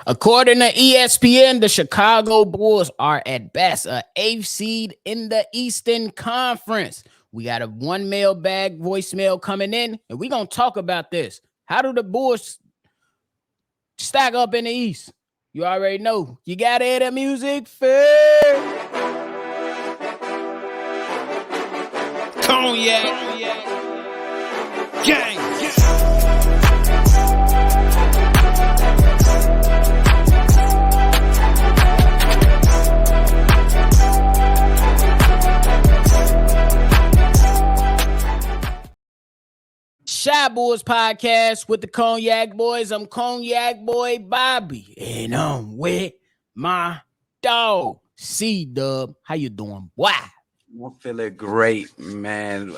According to ESPN, the Chicago Bulls are at best an 8th seed in the Eastern Conference. We got a one mailbag voicemail coming in, and we're going to talk about this. How do the Bulls stack up in the East? You already know. You got to hear the music first. Cognac. Gang. Shy Boys Podcast with the Cognac Boys. I'm Cognac Boy Bobby, and I'm with my dog, CDubb. How you doing, boy? I'm feeling great, man.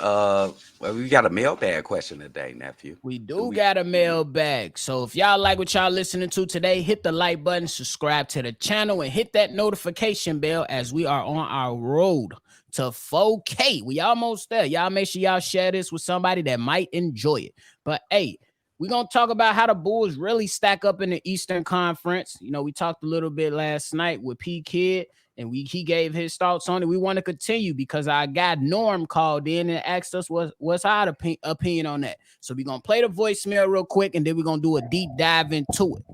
We got a mailbag question today, nephew. We got a mailbag. So if y'all like what y'all listening to today, hit the like button, subscribe to the channel, and hit that notification bell as we are on our road to 4K. We almost there. Y'all make sure y'all share this with somebody that might enjoy it. But hey, we're going to talk about how the Bulls really stack up in the Eastern Conference. You know, we talked a little bit last night with P Kid, and he gave his thoughts on it. We want to continue because our guy Norm called in and asked us what's our opinion on that. So we're going to play the voicemail real quick, and then we're going to do a deep dive into it.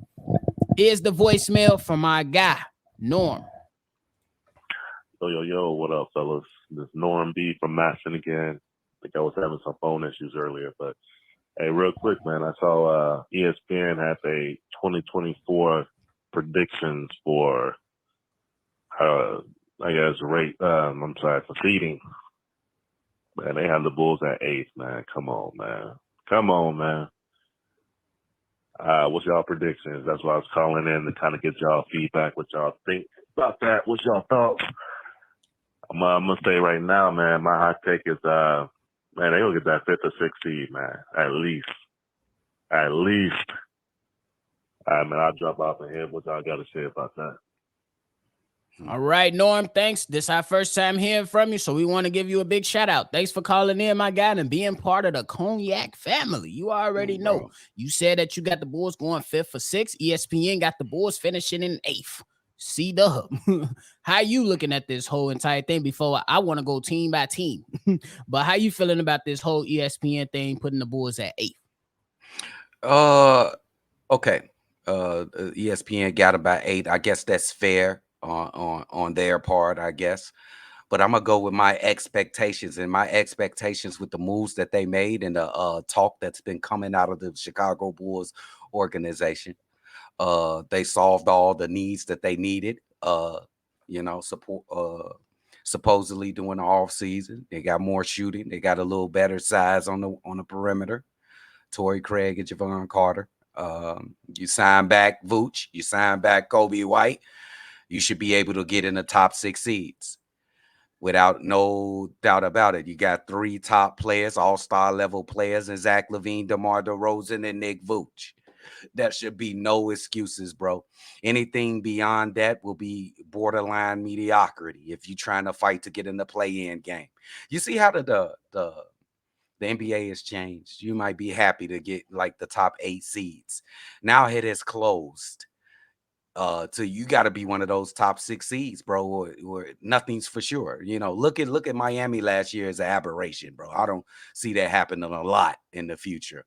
Here's the voicemail from our guy, Norm. Yo, what up, fellas? This is Norm B from Masson again. I think I was having some phone issues earlier, but hey, real quick, man, I saw ESPN has a 2024 predictions for, for seeding. Man, they have the Bulls at 8th, man. Come on, man. What's y'all predictions? That's why I was calling in to kind of get y'all feedback, what y'all think about that. What's y'all thoughts? I'm gonna say right now, man, my hot take is, man, they'll get that 5th or 6th seed, man, at least. All right, man, I'll drop off and hear what y'all got to say about that. All right, Norm, thanks. This is our first time hearing from you, so we want to give you a big shout out. Thanks for calling in, my guy, and being part of the Cognac family. You already know. Bro. You said that you got the Bulls going 5th or 6th. ESPN got the Bulls finishing in 8th. CDubb, how you looking at this whole entire thing? Before I want to go team by team, but how you feeling about this whole ESPN thing putting the Bulls at 8th? Okay. ESPN got about 8. I guess that's fair on their part, I guess. But I'm gonna go with my expectations, and my expectations with the moves that they made and the talk that's been coming out of the Chicago Bulls organization. They solved all the needs that they needed, supposedly during the off season. They got more shooting. They got a little better size on the perimeter. Torrey Craig and Javon Carter. You sign back Vooch. You sign back Kobe White. You should be able to get in the top 6 seeds without no doubt about it. You got 3 top players, all-star level players, and Zach LaVine, DeMar DeRozan, and Nick Vooch. That should be no excuses, bro. Anything beyond that will be borderline mediocrity if you're trying to fight to get in the play-in game. You see how the NBA has changed. You might be happy to get like the top 8 seeds. Now it is closed. So you got to be one of those top 6 seeds, bro, or nothing's for sure. You know, look at Miami last year as an aberration, bro. I don't see that happening a lot in the future.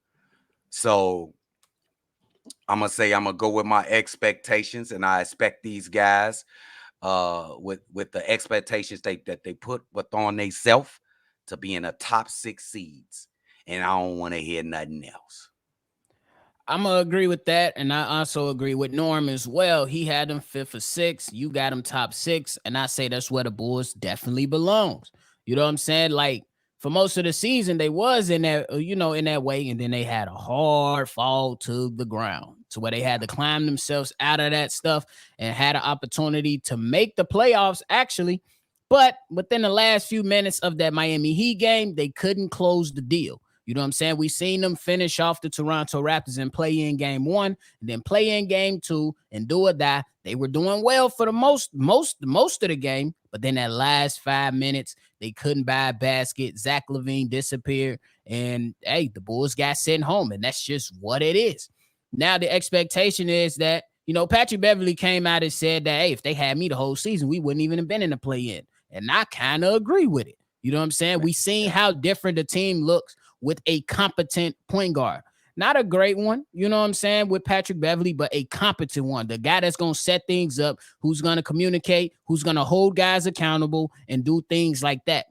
So I'm going to go with my expectations, and I expect these guys with the expectations that they put on themselves to be in the top 6 seeds, and I don't want to hear nothing else. I'm going to agree with that, and I also agree with Norm as well. He had them 5th or 6th. You got them top 6, and I say that's where the Bulls definitely belongs. You know what I'm saying? Like, for most of the season, they was in that, in that way, and then they had a hard fall to the ground to where they had to climb themselves out of that stuff and had an opportunity to make the playoffs, actually. But within the last few minutes of that Miami Heat game, they couldn't close the deal. You know what I'm saying? We seen them finish off the Toronto Raptors and play in game 1, and then play in game 2 and do or die. They were doing well for the most of the game, but then that last 5 minutes, they couldn't buy a basket. Zach LaVine disappeared, and hey, the Bulls got sent home, and that's just what it is. Now the expectation is that, Patrick Beverley came out and said that, hey, if they had me the whole season, we wouldn't even have been in the play-in. And I kind of agree with it. You know what I'm saying? We seen how different the team looks with a competent point guard. Not a great one, you know what I'm saying, with Patrick Beverley, but a competent one. The guy that's going to set things up, who's going to communicate, who's going to hold guys accountable and do things like that.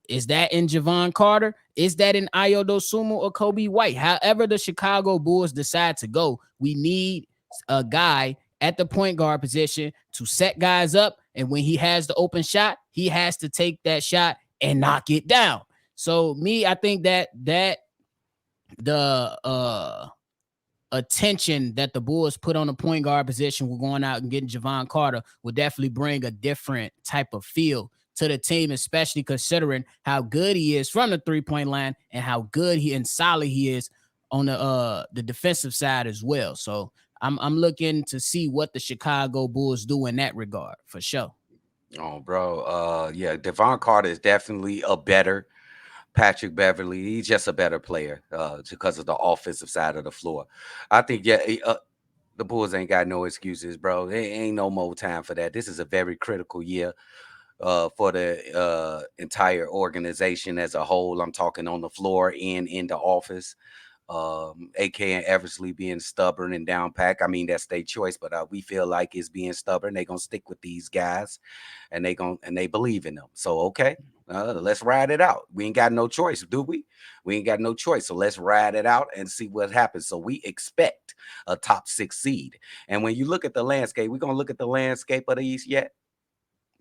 Is that in Javon Carter? Is that in Ayo Dosunmu or Kobe White? However the Chicago Bulls decide to go, we need a guy at the point guard position to set guys up. And when he has the open shot, he has to take that shot and knock it down. So I think that the attention that the Bulls put on the point guard position, we're going out and getting Javon Carter, will definitely bring a different type of feel to the team, especially considering how good he is from the three-point line and how good and solid he is on the defensive side as well. So I'm looking to see what the Chicago Bulls do in that regard for sure. Oh, bro. Yeah, Devon Carter is definitely a better Patrick Beverley. He's just a better player because of the offensive side of the floor. I think, the Bulls ain't got no excuses, bro. There ain't no more time for that. This is a very critical year for the entire organization as a whole. I'm talking on the floor and in the office. AK and Eversley being stubborn and down pack. I mean, that's their choice, but we feel like it's being stubborn. They're gonna stick with these guys, and they believe in them. So okay, let's ride it out. We ain't got no choice, do we? We ain't got no choice. So let's ride it out and see what happens. So we expect a top 6 seed. And when you look at the landscape, we're gonna look at the landscape of the East yet.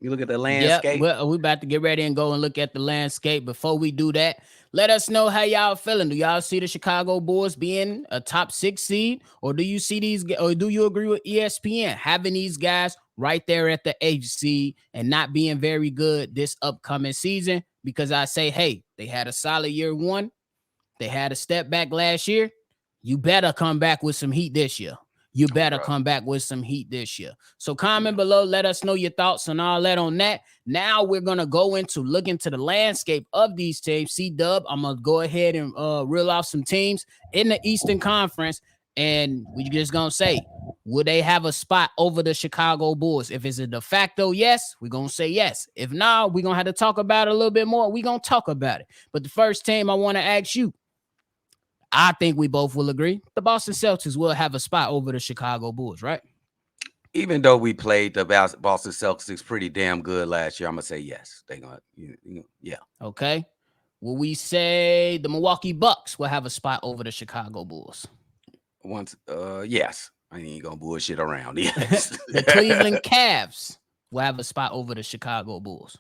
You look at the landscape. Yeah, we're about to get ready and go and look at the landscape. Before we do that, let us know how y'all feeling. Do y'all see the Chicago Bulls being a top 6 seed, or do you see these, or do you agree with ESPN having these guys right there at the 8th seed and not being very good this upcoming season? Because I say, hey, they had a solid year 1, they had a step back last year. You better come back with some heat this year. You better come back with some heat this year. So comment below. Let us know your thoughts and all that on that. Now we're going to go into look into the landscape of these teams. CDubb, I'm going to go ahead and reel off some teams in the Eastern Conference. And we're just going to say, will they have a spot over the Chicago Bulls? If it's a de facto yes, we're going to say yes. If not, we're going to have to talk about it a little bit more. We're going to talk about it. But the first team I want to ask you, I think we both will agree, the Boston Celtics will have a spot over the Chicago Bulls, right? Even though we played the Boston Celtics pretty damn good last year, I'm gonna say yes. They're gonna, yeah. Okay. Will we say the Milwaukee Bucks will have a spot over the Chicago Bulls? Yes. I ain't gonna bullshit around. Yes. The Cleveland Cavs will have a spot over the Chicago Bulls.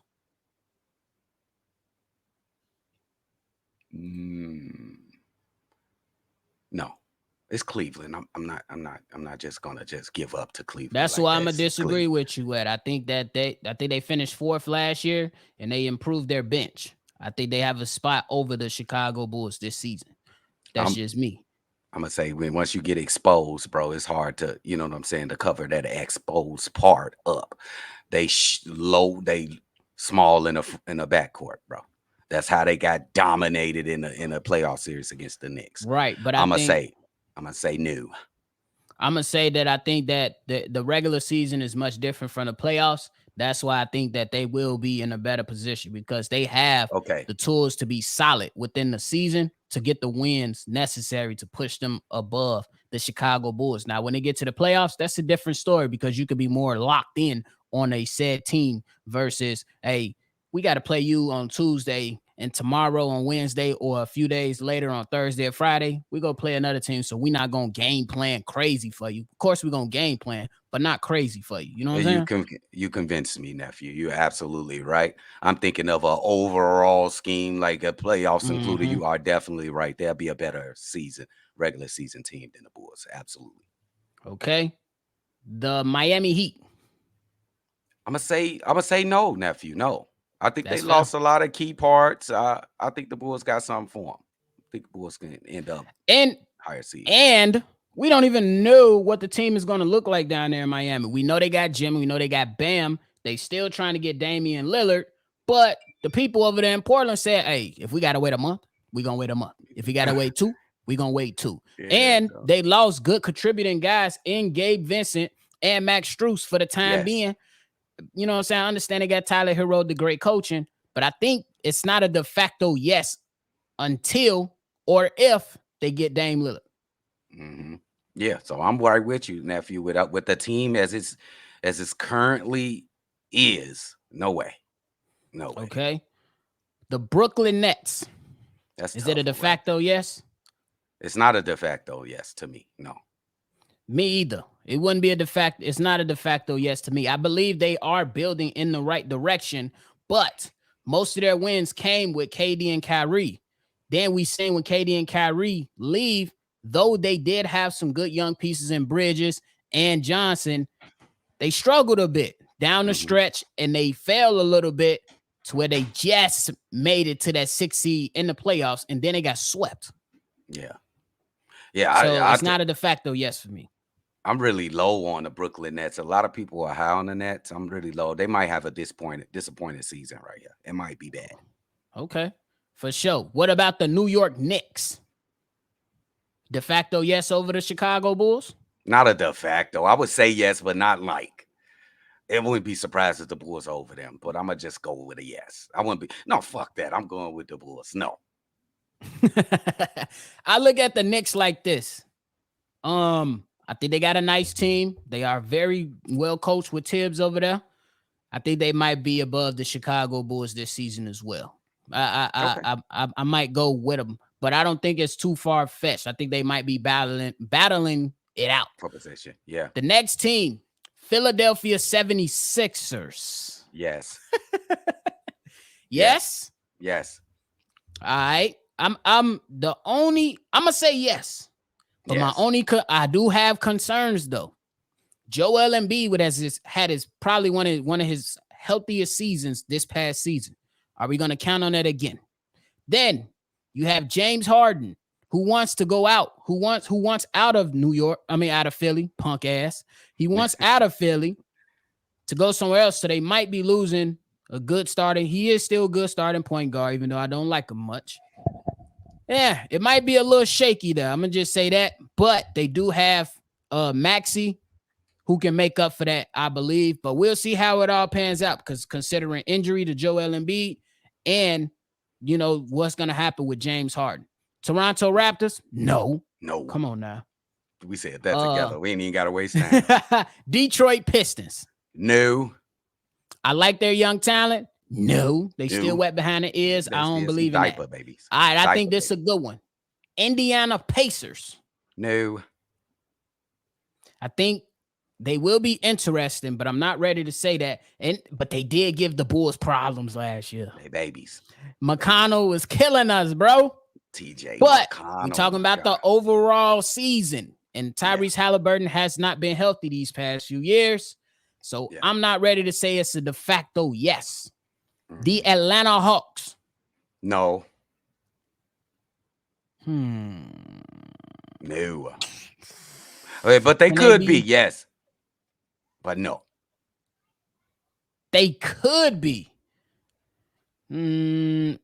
No, it's Cleveland. I'm not just gonna give up to Cleveland. That's why I'm gonna disagree with you at. I think they finished 4th last year and they improved their bench. I think they have a spot over the Chicago Bulls this season. That's just me. I'm gonna say once you get exposed, bro, it's hard to, you know what I'm saying, to cover that exposed part up. They small in a backcourt, bro. That's how they got dominated in a playoff series against the Knicks. Right, but I'm gonna say no. I'm gonna say that I think that the regular season is much different from the playoffs. That's why I think that they will be in a better position because they have the tools to be solid within the season to get the wins necessary to push them above the Chicago Bulls. Now, when they get to the playoffs, that's a different story because you could be more locked in on a said team versus, hey, we got to play you on Tuesday and tomorrow on Wednesday or a few days later on Thursday or Friday, we go play another team. So we're not going to game plan crazy for you. Of course, we're going to game plan, but not crazy for you. You know what I'm saying? You convinced me, nephew. You're absolutely right. I'm thinking of an overall scheme, like a playoffs included. You are definitely right. There'll be a better regular season team than the Bulls. Absolutely. Okay. The Miami Heat. I'm gonna say no, nephew. No. I think they lost a lot of key parts. I think the Bulls got something for them. I think the Bulls can end up higher seed. And we don't even know what the team is going to look like down there in Miami. We know they got Jimmy. We know they got Bam. They still trying to get Damian Lillard. But the people over there in Portland said, hey, if we got to wait a month, we're going to wait a month. If we got to wait 2, we're going to wait 2. And they lost good contributing guys in Gabe Vincent and Max Strus for the time being. You know what I'm saying? I understand they got Tyler Hero, the great coaching, but I think it's not a de facto yes until or if they get Dame Lillard. Mm-hmm. Yeah, so I'm right with you, nephew. With the team as it's currently is, no way. Okay. The Brooklyn Nets. Is it a de facto yes? It's not a de facto yes to me. No. Me either. It wouldn't be a de facto. It's not a de facto yes to me. I believe they are building in the right direction, but most of their wins came with KD and Kyrie. Then we seen when KD and Kyrie leave, though they did have some good young pieces in Bridges and Johnson, they struggled a bit down the stretch and they fell a little bit to where they just made it to that 6 seed in the playoffs and then they got swept. Yeah. So it's not a de facto yes for me. I'm really low on the Brooklyn Nets. A lot of people are high on the Nets. I'm really low. They might have a disappointed season right here. It might be bad. Okay, for sure. What about the New York Knicks? De facto yes over the Chicago Bulls? Not a de facto. I would say yes, but not like. It wouldn't be surprised if the Bulls are over them, but I'm going to just go with a yes. I wouldn't be. No, fuck that. I'm going with the Bulls. No. I look at the Knicks like this. I think they got a nice team. They are very well coached with Tibbs over there. I think they might be above the Chicago Bulls this season as well. I might go with them, but I don't think it's too far fetched. I think they might be battling it out for position. Yeah. The next team, Philadelphia 76ers. Yes. Yes. All right. I'm gonna say yes. But I do have concerns though. Joel Embiid had his probably one of his healthiest seasons this past season. Are we going to count on that again? Then you have James Harden, who wants to go out, who wants out of out of Philly, punk ass. He wants out of Philly to go somewhere else. So they might be losing a good starting. He is still a good starting point guard, even though I don't like him much. Yeah, it might be a little shaky there. I'm going to just say that. But they do have Maxey, who can make up for that, I believe. But we'll see how it all pans out, because considering injury to Joel Embiid and, what's going to happen with James Harden. Toronto Raptors? No. Come on now. We said that together. We ain't even got to waste time. Detroit Pistons? No. I like their young talent. No, they still wet behind the ears. I don't believe in that. Babies. All right, I think this is a good one. Indiana Pacers. No. I think they will be interesting, but I'm not ready to say that. But they did give the Bulls problems last year. Hey, babies. McConnell was killing us, bro. TJ. But we're talking about the overall season. And Tyrese Halliburton has not been healthy these past few years. So I'm not ready to say it's a de facto yes. The Atlanta Hawks. No. No. Okay, but they could be, yes. But no. They could be. No.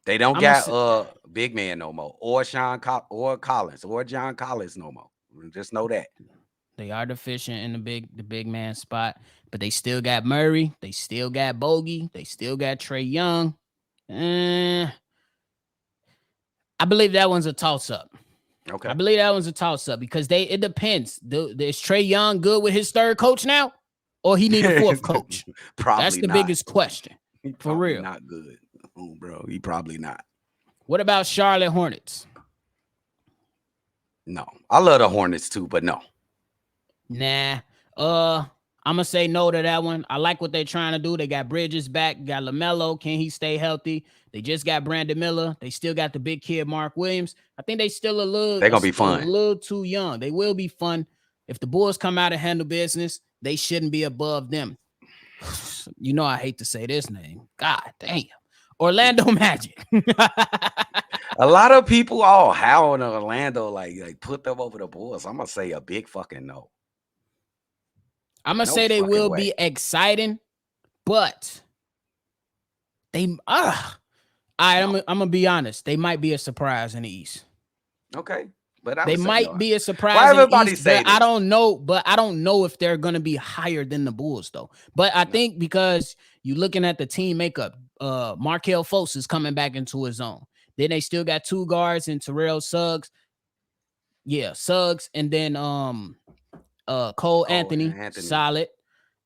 They don't got big man no more. Or or Collins or John Collins no more. Just know that. They are deficient in the big man spot, but they still got Murray. They still got Bogey. They still got Trae Young. I believe that one's a toss-up. Okay. I believe that one's a toss-up because it depends. Is Trae Young good with his third coach now? Or he need a fourth coach? Probably That's the not. biggest question. For real. Not good. Oh, bro. He probably not. What about Charlotte Hornets? No. I love the Hornets too, but no. Nah. I'm gonna say no to that one. I like what they're trying to do. They got Bridges back, got LaMelo. Can he stay healthy? They just got Brandon Miller. They still got the big kid Mark Williams. I think they still they're gonna be fun. A little too young. They will be fun. If the Bulls come out and handle business, they shouldn't be above them. I hate to say this name. God damn. Orlando Magic. A lot of people all how on Orlando like put them over the Bulls. I'm gonna say a big fucking no. I'm gonna say they will be exciting, but they all right, I'm gonna be honest. They might be a surprise in the East. Okay. but I They would say might no. be a surprise Why in the everybody East, say but I this? don't know. But I don't know if they're going to be higher than the Bulls, though. But I think because you're looking at the team makeup, Markelle Fultz is coming back into his own. Then they still got two guards in Terrell Suggs. Yeah, Suggs, and then Cole Anthony, solid.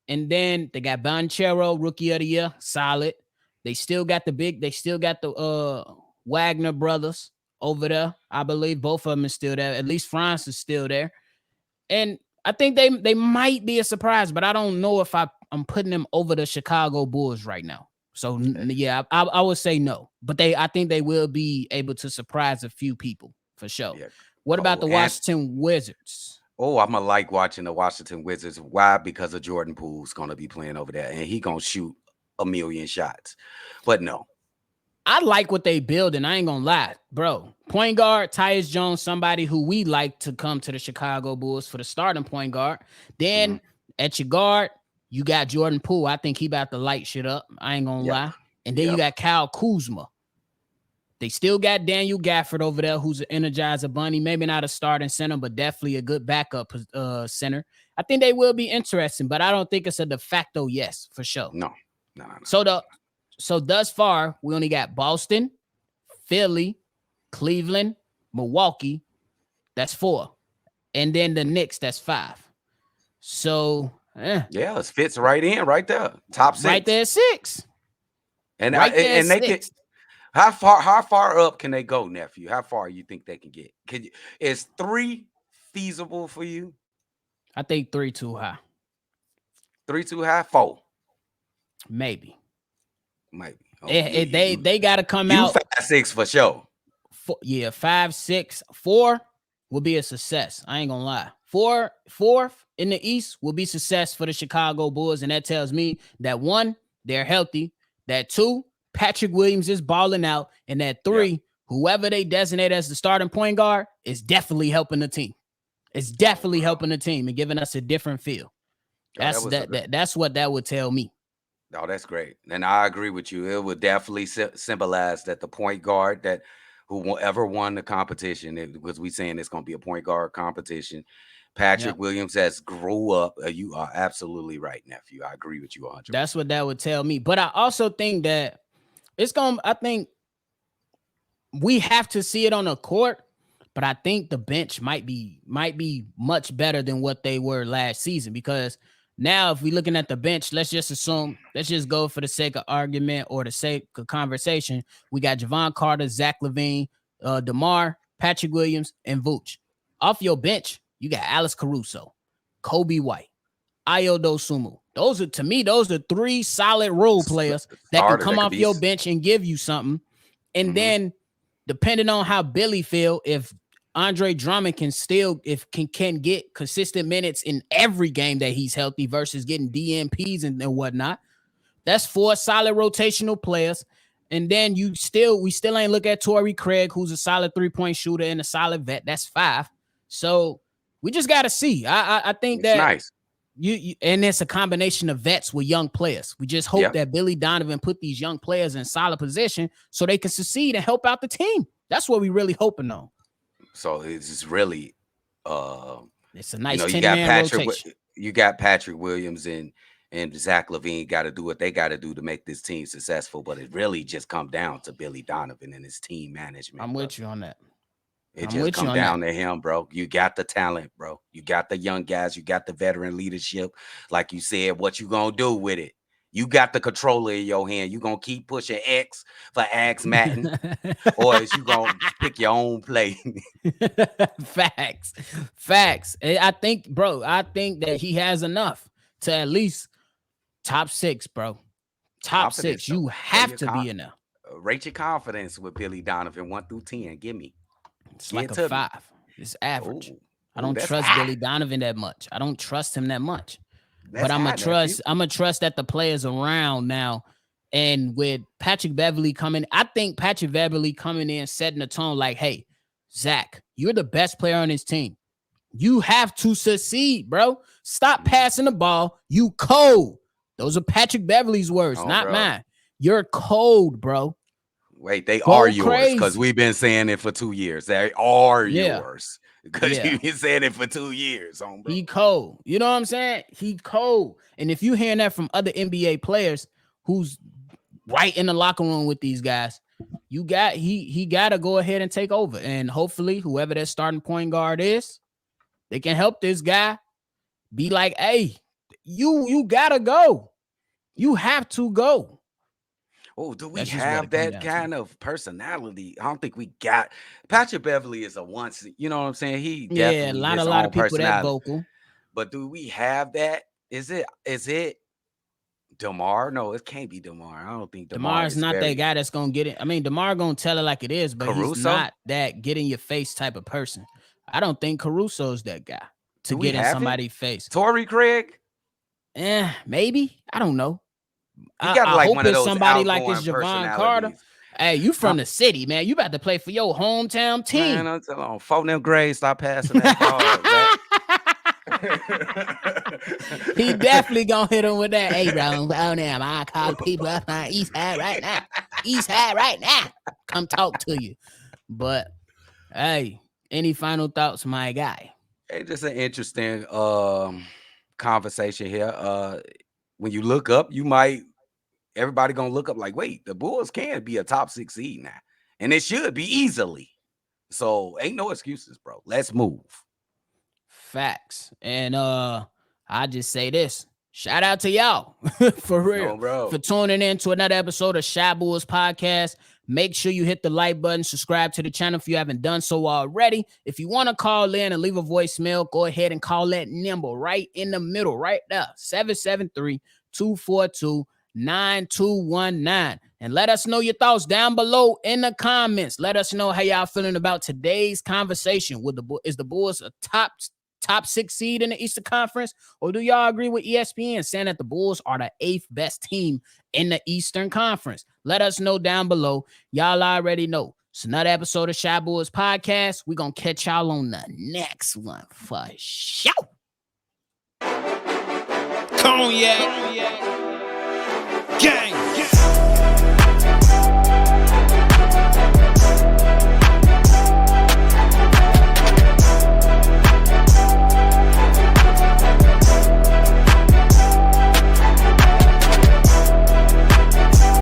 And then they got Banchero, rookie of the year, solid. They still got the Wagner brothers over there. I believe both of them is still there. At least France is still there. And I think they might be a surprise, but I don't know if I'm putting them over the Chicago Bulls right now. So yeah, I would say no. But I think they will be able to surprise a few people for sure. Yeah. What about the Washington Wizards? Oh, I'm gonna like watching the Washington Wizards. Why? Because of Jordan Poole's gonna be playing over there, and he gonna shoot a million shots. But no, I like what they build, and I ain't gonna lie, bro. Point guard, Tyus Jones, somebody who we like to come to the Chicago Bulls for the starting point guard. Then at your guard, you got Jordan Poole. I think he about to light shit up. I ain't gonna lie. And then you got Kyle Kuzma. They still got Daniel Gafford over there, who's an Energizer Bunny. Maybe not a starting center, but definitely a good backup center. I think they will be interesting, but I don't think it's a de facto yes for sure. No. So thus far, we only got Boston, Philly, Cleveland, Milwaukee. That's 4. And then the Knicks, that's 5. So, yeah, it fits right in, right there. Top 6. Right there, 6. And they can. How far up can they go, nephew? How far you think they can get? Is 3 feasible for you? I think 3 too high. 3 too high? 4? Maybe. Okay. They got to come out 5-6 for sure. 5-6. 4 will be a success. I ain't gonna lie. 4th in the East will be success for the Chicago Bulls, and that tells me that 1, they're healthy. That 2, Patrick Williams is balling out, and that 3, whoever they designate as the starting point guard is definitely helping the team. It's definitely helping the team and giving us a different feel. That's what that would tell me. Oh, that's great. And I agree with you. It would definitely symbolize that the point guard that whoever won the competition, because we're saying it's going to be a point guard competition, Patrick Williams has grew up. You are absolutely right, nephew. I agree with you 100%. That's what that would tell me. But I also think that I think we have to see it on the court, but I think the bench might be much better than what they were last season, because now if we're looking at the bench, let's just go for the sake of argument or the sake of conversation. We got Javon Carter, Zach LaVine, DeMar, Patrick Williams, and Vooch. Off your bench, you got Alex Caruso, Kobe White, Ayo Dosunmu. Those are 3 solid role players that can come off your bench and give you something. And then, depending on how Billy feel, if Andre Drummond can get consistent minutes in every game that he's healthy versus getting DNPs and whatnot, that's 4 solid rotational players. And then we still ain't look at Torrey Craig, who's a solid 3-point shooter and a solid vet. That's 5. So we just got to see. I think it's that nice. You and it's a combination of vets with young players. We just hope that Billy Donovan put these young players in solid position so they can succeed and help out the team. That's what we really hoping on. So it's just really it's a nice 10-man rotation. You got Patrick Williams and Zach LaVine got to do what they got to do to make this team successful, but it really just comes down to Billy Donovan and his team management. I'm with you on that. It just comes down to him, bro. You got the talent, bro. You got the young guys. You got the veteran leadership. Like you said, what you gonna do with it? You got the controller in your hand. You gonna keep pushing X for Axe Matten, or is you gonna pick your own play? Facts. I think that he has enough to at least top 6, bro. Top 6. You have to be in there. Rate your confidence with Billy Donovan 1 through 10. Give me. It's like a 5. It's average. I don't trust Billy Donovan that much. I don't trust him that much. But I'm gonna trust that the players around now. And with Patrick Beverly coming, I think Patrick Beverly coming in, setting the tone like, hey, Zach, you're the best player on this team. You have to succeed, bro. Stop passing the ball. You cold. Those are Patrick Beverly's words, not mine. You're cold, bro. Wait, they are yours because we've been saying it for 2 years. They are yours. because Yeah. you've been saying it for 2 years, bro. He cold. You know what I'm saying? He cold. And if you hearing that from other NBA players who's right in the locker room with these guys, he got to go ahead and take over. And hopefully whoever that starting point guard is, they can help this guy be like, hey, you got to go. You have to go. Oh, do we That's just what have it come that down to. kind of personality? I don't think we got. Patrick Beverly is a once, you know what I'm saying? He Yeah, a definitely lot his of own people that personality. vocal. But do we have that? Is it DeMar? No, it can't be DeMar. I don't think DeMar DeMar's is not that very guy that's gonna get it. I mean, DeMar gonna tell it like it is, but he's Caruso? not that get in your face type of person. I don't think Caruso's that guy to Do we get in have it? somebody's face. Torrey Craig? Maybe. I don't know. He got I like hope one of it's those somebody like outgoing it's Javon Carter. personalities. Hey, you from the city, man. You about to play for your hometown Man, team. I'm telling you, phone them grades, stop passing that ball, Zach. He definitely gonna hit him with that. Hey, bro, now I call people up on East Side right now. East Side right now. Come talk to you. But hey, any final thoughts, my guy? Hey, just an interesting conversation here. When you look up, everybody gonna look up like, wait, the Bulls can be a top 6 seed now, and it should be easily. So ain't no excuses, bro. Let's move. Facts. And I just say this. Shout out to y'all for real, No, bro. for tuning in to another episode of Shy Bulls Podcast. Make sure you hit the like button, subscribe to the channel if you haven't done so already. If you want to call in and leave a voicemail, go ahead and call that number right in the middle, right there, 773-242-9219. And let us know your thoughts down below in the comments. Let us know how y'all feeling about today's conversation. Is the Bulls a top 6 seed in the Eastern Conference? Or do y'all agree with ESPN saying that the Bulls are the 8th best team in the Eastern Conference? Let us know down below. Y'all already know. It's another episode of Shy Bulls Podcast. We're going to catch y'all on the next one for sure. Cognac.